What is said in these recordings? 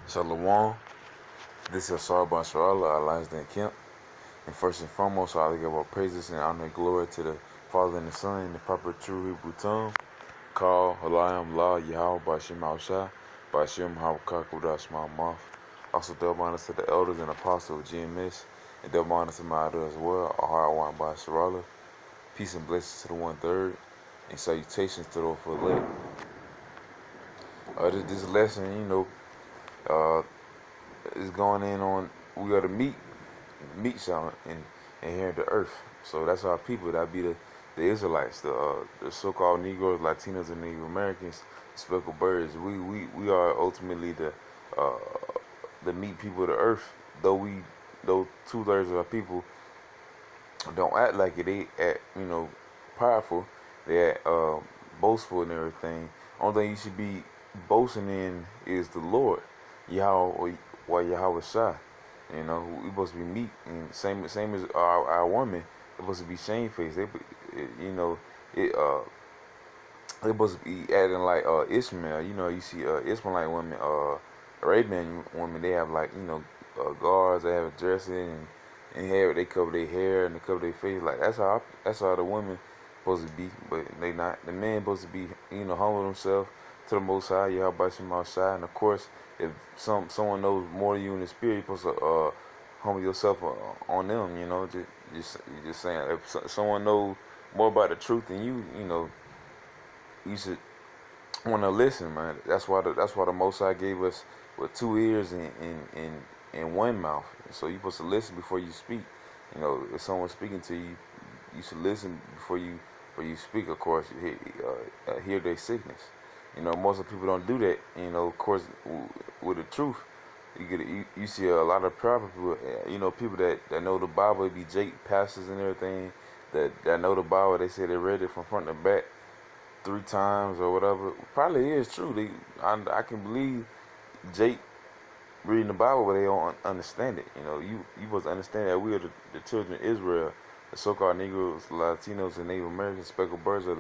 Shalom. This is Sarban Sharala, Alliance Dan Kemp. And first and foremost, I give our praises and honor and glory to the Father and the Son in the proper true Hebrew tongue. Call Halayim La Yahweh Bashim Haushai, Bashim Hawkak Udash Mouth. Also, double honors to the elders and apostles of GMS, and double honors to my elder as well, Ahar by Sharala. Peace and blessings to the 1/3, and salutations to those for elect. This lesson, uh, is going in on we got to meet sound and here in the earth. So that's our people. That be the Israelites, the so-called Negroes, Latinos, and Native Americans, speckled birds. We are ultimately uh, the meat people of the earth. Though 2/3 of our people don't act like it. They act prideful. They act boastful and everything. Only thing you should be boasting in is the Lord, Yahweh, or Yahweh Shai. We supposed to be meek, and same as our women. They're supposed to be shamefaced. They supposed to be acting like Ishmael. You see Ishmaelite women, Arabian women. They have guards. They have dressing and hair. They cover their hair and they cover their face. Like that's how the women supposed to be. But they not. The men supposed to be humble themselves to the Most High, Yahweh Shem outside. And of course, if someone knows more than you in the spirit, you're supposed to humble yourself on them. Just saying. If someone knows more about the truth than you should want to listen, man. That's why the Most High gave us with 2 ears and 1 mouth. So you're supposed to listen before you speak. If someone's speaking to you, you should listen before you speak. Of course, you hear their sickness. Most of the people don't do that. Of course, with the truth, you see a lot of proper people. People that know the Bible, be Jake pastors and everything. That know the Bible. They say they read it from front to back 3 times or whatever. Probably is true. I can believe Jake reading the Bible, but they don't understand it. You supposed to understand that we are the children of Israel, the so-called Negroes, Latinos, and Native Americans, speckled birds, or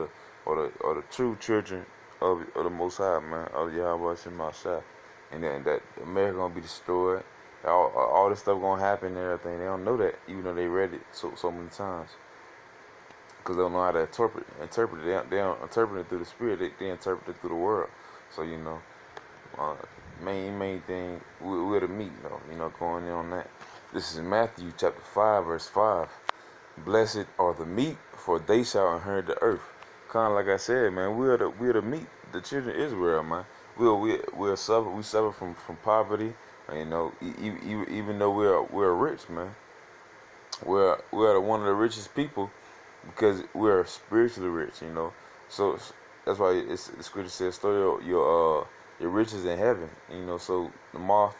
the true children of the Most High, man, of Yahweh Shem Shai. And then that America gonna be destroyed. All this stuff gonna happen and everything. They don't know that, even though they read it so many times, because they don't know how to interpret it. They don't interpret it through the spirit. They interpret it through the world. So main thing we're the meat though. Going in on that. This is Matthew chapter 5 verse 5. Blessed are the meek, for they shall inherit the earth. Kind of like I said, man, we're the meek, the children of Israel, man. We suffer from poverty. Even though we're rich, man. We're one of the richest people because we're spiritually rich. So that's why the scripture says, "Store your riches in heaven." So the moth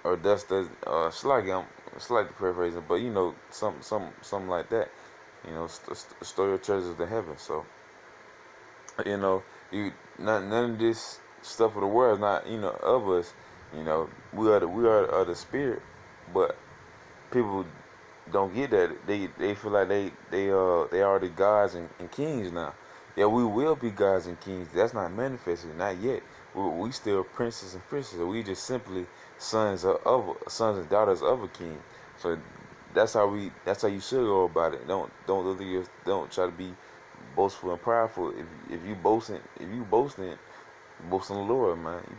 or dust does slightly paraphrasing, but something like that. Store your treasures in heaven. So none of this stuff of the world is not of us. We are the spirit, but people don't get that. They feel like they are the gods and kings now. Yeah, we will be gods and kings. That's not manifested, not yet. We still princes and princesses. We just simply sons and daughters of a king. So that's how you should go about it. Don't try to be boastful and prideful. If you boasting, boast in the Lord, man. You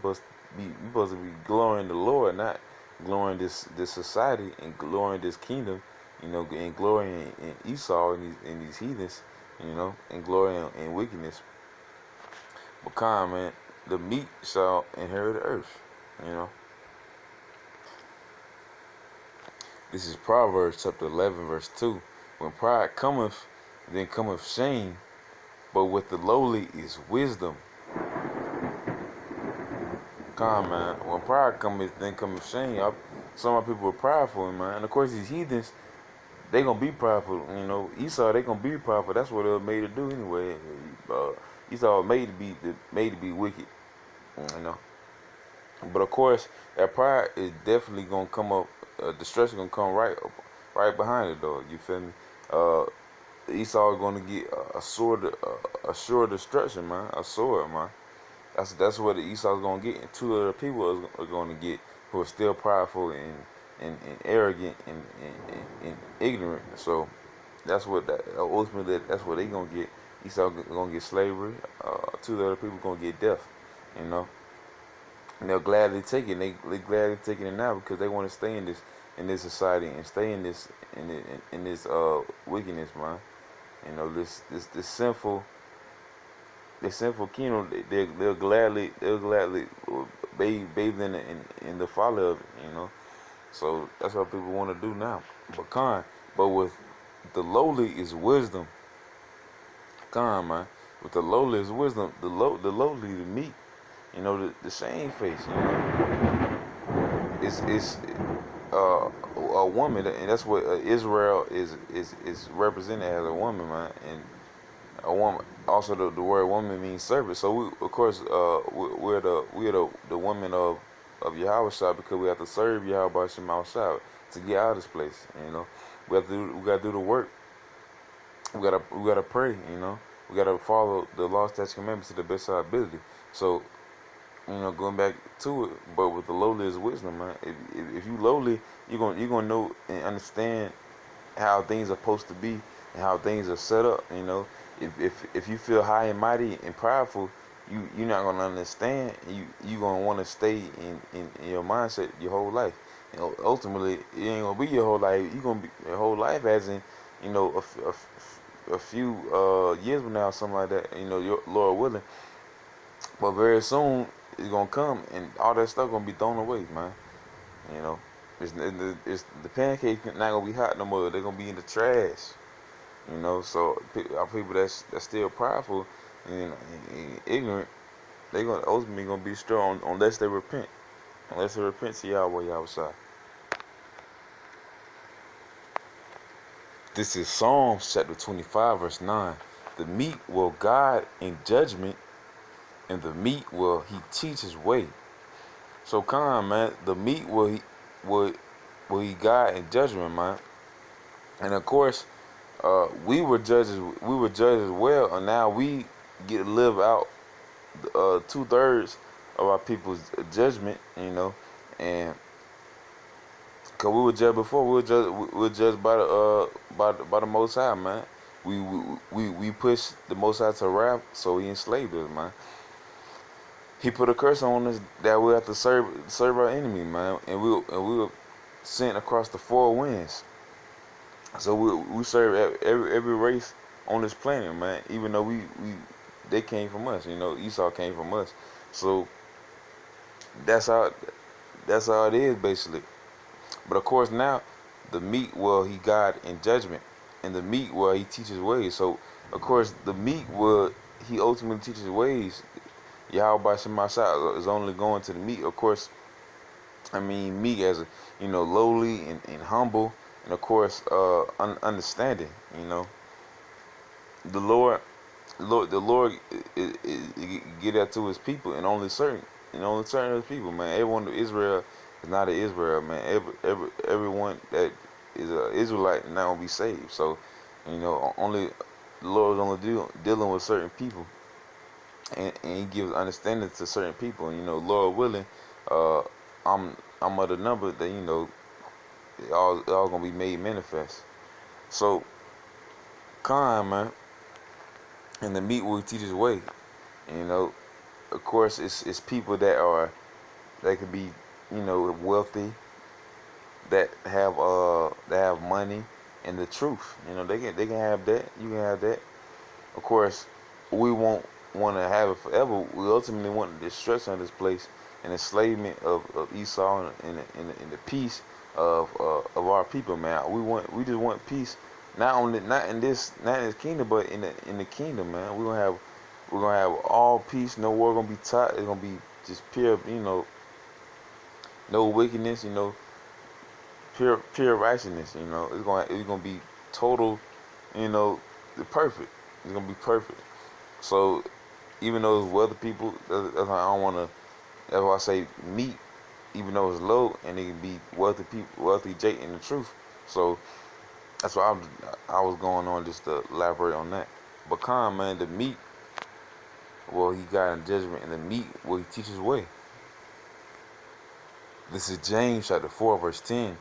supposed to be glorying the Lord, not glorying this society and glorying this kingdom. And glorying in Esau and these heathens. And glorying in wickedness. But man, the meek shall inherit the earth. This is Proverbs chapter 11 verse 2. When pride cometh, then cometh shame, but with the lowly is wisdom. Man, when pride cometh, then cometh shame. Some of my people are prideful, man. And of course, these heathens, they gonna be prideful. Esau, they gonna be prideful. That's what they were made to do anyway. Esau was made to be wicked. But of course, that pride is definitely gonna come up. Destruction gonna come right behind it, though. You feel me? Esau is gonna get a sword, a sure destruction, man. A sword, man. That's what the Esau's gonna get, and two other people are gonna get who are still prideful and arrogant and ignorant. So that's what that ultimately that's what they gonna get. Esau gonna get slavery. Two of the other people gonna get death. You know, and they'll gladly take it. They gladly taking it now because they want to stay in this society and stay in this wickedness, man. You know, this sinful kingdom. They'll gladly bathe in the folly of it. You know, so that's what people want to do now. But with the lowly is wisdom. Man. With the lowly is wisdom. The lowly, the meek. You know, the shame face. You know, it's a woman, and that's what Israel is represented as, a woman, man. And a woman. Also, the word woman means servant. So we, of course, we're the women of Yahweh because we have to serve Yahweh Shemashah to get out of this place. You know, we gotta do the work. We gotta pray. You know, we gotta follow the law, statutes, commandments to the best of our ability. So, you know, going back to it, but with the lowly is wisdom, man. If you lowly, you're gonna know and understand how things are supposed to be and how things are set up. You know, if you feel high and mighty and prideful, you're not gonna understand. You gonna want to stay in your mindset your whole life. You know, ultimately, it ain't gonna be your whole life. You gonna be your whole life as in, you know, a few years from now, something like that. You know, your Lord willing. But very soon it's gonna come, and all that stuff gonna be thrown away, man. You know, the pancakes not gonna be hot no more. They're gonna be in the trash. You know, so our people that's still prideful and ignorant, they gonna ultimately gonna be strong unless they repent. Unless they repent to Yahweh outside. This is Psalms chapter 25, verse 9. The meek will guide in judgment, and the meek will he teach his way. So man, the meek will he guide in judgment, man. And of course, we were judges as well, and now we get to live out 2/3 of our people's judgment, you know, and cause we were judged before, we were judged by the Most High, man. We pushed the Most High to wrath, so he enslaved us, man. He put a curse on us that we have to serve our enemy, man, and we were sent across the four winds. So we serve every race on this planet, man. Even though they came from us, you know, Esau came from us. So that's how it is basically. But of course now, the meek will he guide in judgment, and the meek will he teaches ways. So of course the meek will he ultimately teaches ways. Yahweh Shemashah is only going to the meek. Of course, I mean meek as a, you know, lowly and humble, and of course understanding. You know, the Lord get that to his people, and only certain of his people, man. Everyone in Israel is not an Israel, man. Everyone that is an Israelite not gonna be saved. So, you know, only the Lord is only dealing with certain people, and he gives understanding to certain people. And, you know, Lord willing, uh, I'm of the number that, you know, it all gonna be made manifest. So, man, and the meek will teach his way. And, you know, of course, it's people that could be, you know, wealthy, that have money and the truth. You know, they can have that. You can have that. Of course, we won't want to have it forever. We ultimately want the destruction of this place and enslavement of Esau and the peace of our people, man. We just want peace, not in this kingdom, but in the kingdom, man. We're gonna have all peace. No war gonna be taught. It's gonna be just pure, you know, no wickedness, you know, pure righteousness. You know, it's gonna be total, you know, the perfect. It's gonna be perfect. So even though it's wealthy people, that's why I don't wanna. That's why I say meek, even though it's low, and it can be wealthy people, wealthy Jake in the truth. So that's why I was going on just to elaborate on that. But man, the meek will he guide in judgment, and the meek will he teach his way. This is James chapter 4, verse 10.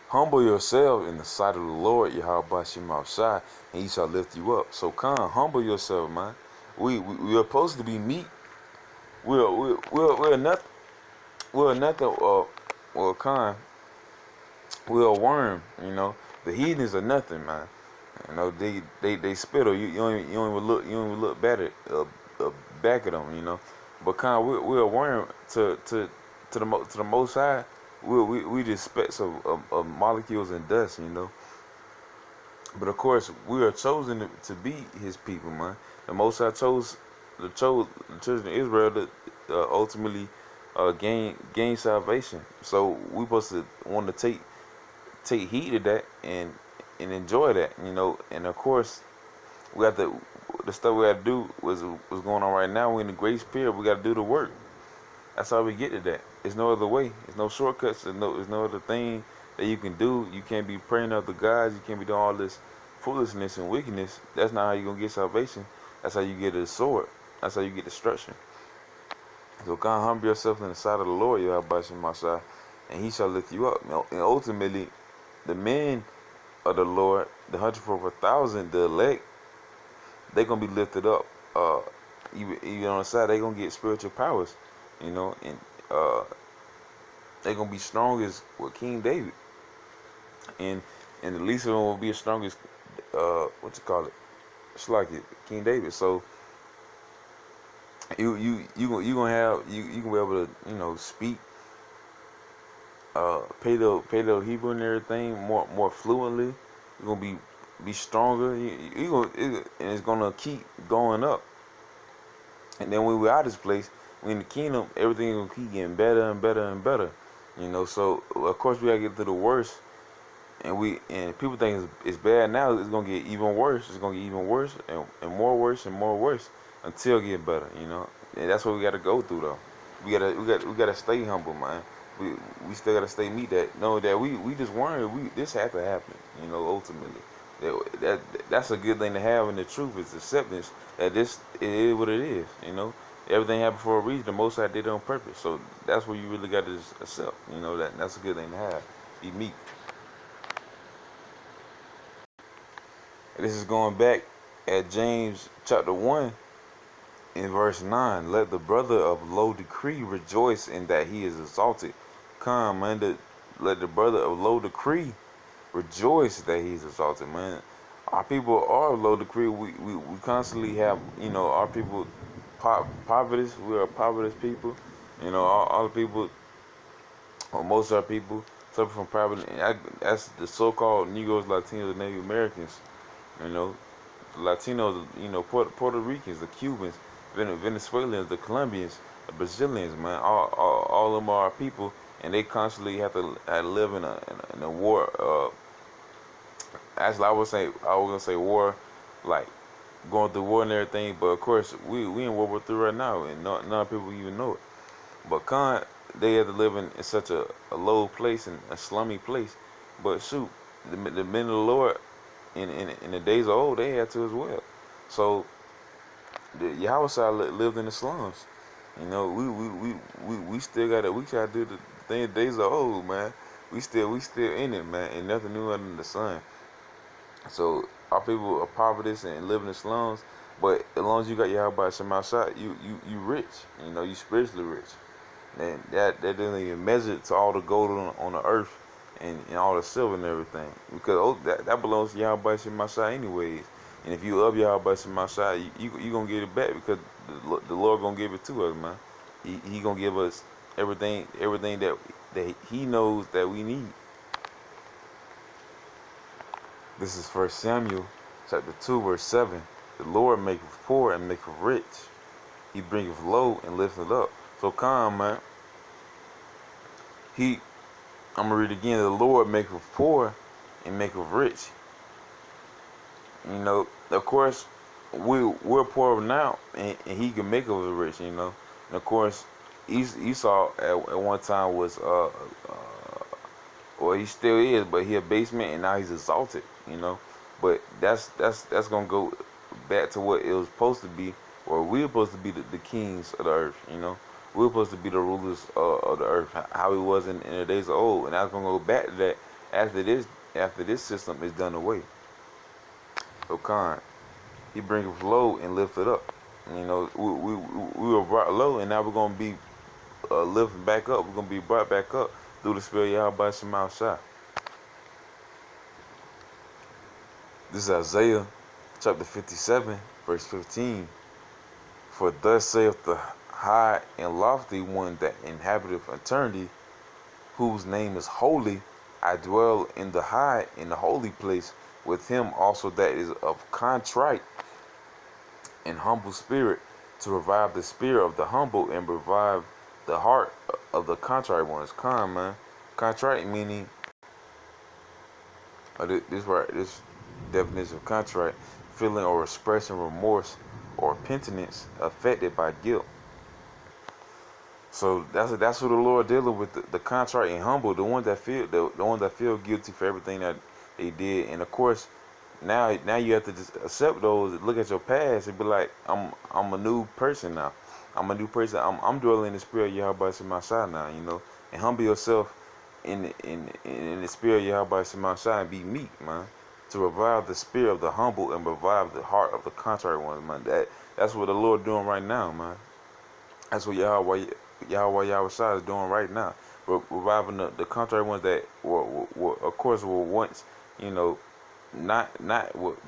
Humble yourself in the sight of the Lord, Yahweh Shema Shai, and he shall lift you up. So come, humble yourself, man. We are supposed to be meek. We're nothing. We're nothing. Well, kind. We're a worm. The heathens are nothing, man. They spittle. You don't even look back at them. But kind, we're a worm to the Most High. We just specks of molecules and dust. But of course, we are chosen to be His people, man. The Most High chose the children of Israel to ultimately gain salvation. So we supposed to want to take heed of that and enjoy that, And of course, we got the stuff we got to do was going on right now. We're in the grace period. We got to do the work. That's how we get to that. There's no other way. There's no shortcuts. There's no other thing that you can do. You can't be praying up to God. You can't be doing all this foolishness and wickedness. That's not how you're going to get salvation. That's how you get a sword. That's how you get destruction. So God, humble yourself in the sight of the Lord, Yahweh Shemashah, and he shall lift you up. And ultimately, the men of the Lord, the 144,000, the elect, they're going to be lifted up. Even on the side, they're going to get spiritual powers, and they're going to be strong as with King David. And the least of them will be as strong as, what you call it? It's like it, King David. So, you gonna have you gonna be able to speak Paleo Hebrew and everything more fluently. You're gonna be stronger. And it's gonna keep going up. And then when we're out of this place, we in the kingdom, everything gonna keep getting better and better and better. So of course we gotta get through the worst. And people think it's bad now. It's gonna get even worse. It's gonna get even worse and more worse and more worse until it get better. And that's what we gotta go through though. We gotta stay humble, man. We still gotta stay meet that. Know that we just weren't. This had to happen. Ultimately, that's a good thing to have. And the truth is acceptance that this it is what it is. Everything happened for a reason. The Most High did it on purpose. So that's what you really got to just accept. That's a good thing to have. Be meek. This is going back at James chapter 1 in verse 9. Let the brother of low degree rejoice in that he is exalted. Come, man. Let the brother of low degree rejoice that he's exalted, man. Our people are low degree. We constantly have, our people poverty. We are poverty people. All the people, or most of our people, suffer from poverty. And that's the so-called Negroes, Latinos, and Native Americans. The Latinos, Puerto Ricans, the Cubans, Venezuelans, the Colombians, the Brazilians, man, all of them are our people, and they constantly have to live in a war. Actually, I was gonna say war, like going through war and everything. But of course, we in World War III right now, and none of people even know it. But they had to live in such a low place and a slummy place. But shoot, the men of the Lord in the days of old, they had to as well. So the Yahweh lived in the slums. We still gotta do the thing. The days of old, man. We still in it, man, and nothing new under the sun. So our people are poverty and live in the slums. But as long as you got Yahweh Shema Shai, you rich. You spiritually rich. And that doesn't even measure to all the gold on the earth and all the silver and everything. Because that belongs to Yahweh Shema Shai anyways. And if you love Yahweh Shema Shai, you gonna get it back because the Lord gonna give it to us, man. He gonna give us everything that He knows that we need. This is 1 Samuel chapter 2 verse 7. The Lord maketh poor and maketh rich. He bringeth low and lifteth up. So come, man. I'm gonna read again. The Lord maketh poor and maketh rich. Of course, we're poor now, and He can make us rich. And of course, Esau at one time was well, he still is, but he a basement, and now he's exalted. But that's gonna go back to what it was supposed to be, or we're supposed to be the kings of the earth. We're supposed to be the rulers of the earth, how it was in the days of old. And I was gonna go back to that after this system is done away. So Khan, he bringeth low and lift it up. We were brought low, and now we're gonna be lifted back up. We're gonna be brought back up through the Spirit of Yahweh Shema Shah. This is Isaiah chapter 57, verse 15. For thus saith the high and lofty one that inhabiteth eternity, whose name is holy. I dwell in the holy place, with him also that is of contrite and humble spirit, to revive the spirit of the humble and revive the heart of the contrite ones. Man. Contrite meaning, this definition of contrite, feeling or expressing remorse or penitence affected by guilt. So that's who the Lord dealing with, the contrite and humble, the ones that feel guilty for everything that they did. And of course, now you have to just accept those, look at your past and be like, I'm a new person now. I'm a new person. I'm dwelling in the spirit of Yahweh Shema Shah now, and humble yourself in the spirit of Yahweh Shema Shah and be meek, man. To revive the spirit of the humble and revive the heart of the contrite ones, man. That's what the Lord doing right now, man. That's what Yahweh Shah is doing right now. Reviving the contrary ones that were of course were once, not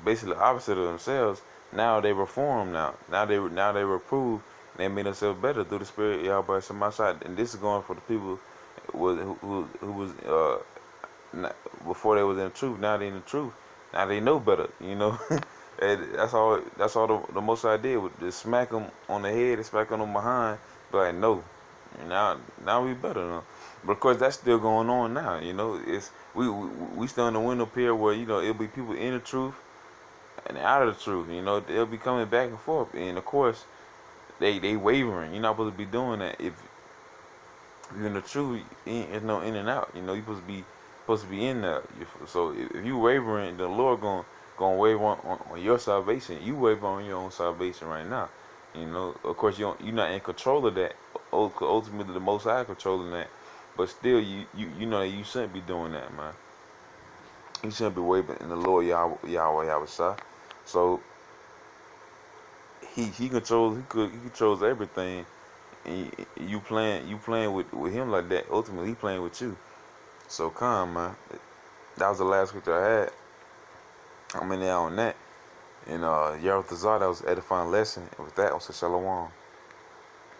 basically opposite of themselves. Now they reform Now they reprove. They made themselves better through the Spirit of Yahweh Shema Shah. And this is going for the people who was not, before they was in the truth. Now they in the truth. Now they know better. And that's all the most I did was just smack them on the head and smack them on behind. But like, no, now we better now. But of course that's still going on now. It's we still in the window period where it'll be people in the truth and out of the truth. They'll be coming back and forth, and of course they wavering. You're not supposed to be doing that. If you're in the truth, there's no in and out. You're supposed to be in there. So if you wavering, the Lord gonna waver on your salvation. You waver on your own salvation right now. Of course you're not in control of that. Ultimately, the Most High controlling that. But still, you know that you shouldn't be doing that, man. You shouldn't be wavering in the Lord Yahweh Shah. So he controls everything. And you playing with him like that. Ultimately, he playing with you. So come, man. That was the last scripture I had. I'm in there on that. And Yarothazar, that was an edifying lesson. And with that, I'll say Shalom.